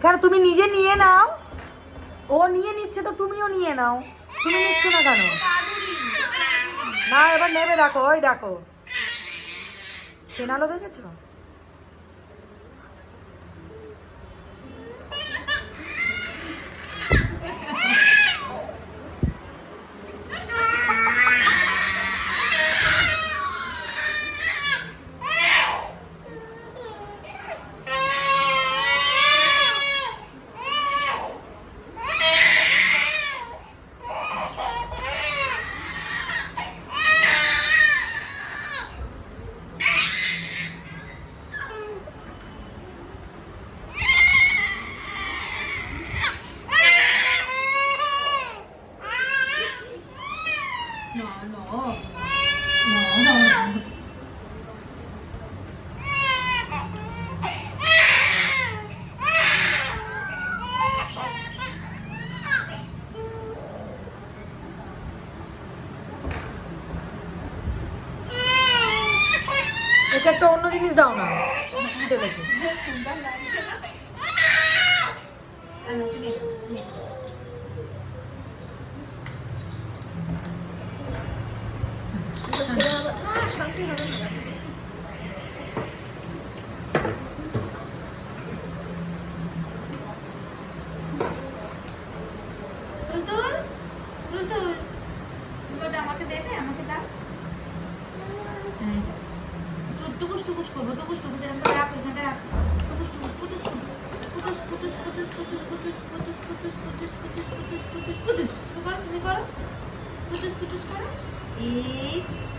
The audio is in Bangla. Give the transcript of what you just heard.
কেন তুমি নিজে নিয়ে নাও, ও নিয়ে নিচ্ছে তো তুমিও নিয়ে নাও। তুমি নিচ্ছ না কেন? না এবার নেবে, দেখো ওই দেখো ছেনালো দেখেছো? এটা একটা অন্য জিনিস দাও না ছেলেকে। শান্তি হবে না। আমাকে দেবে, আমাকে দাও। টুকুস টুকুস করবো, টুকুস টুকুস এরকম রাখ, ওইখানটা রাখ। টুকুস টুকুস কুটুস কুটুস কুটুস কুটুস কুটুস কুটুস কুটুস কুটুস কুটুস কুটুস কুটুস কুটুস কুটুস কুটুস। তুমি করো, তুমি করো, কুটুস কুটুস করো। এই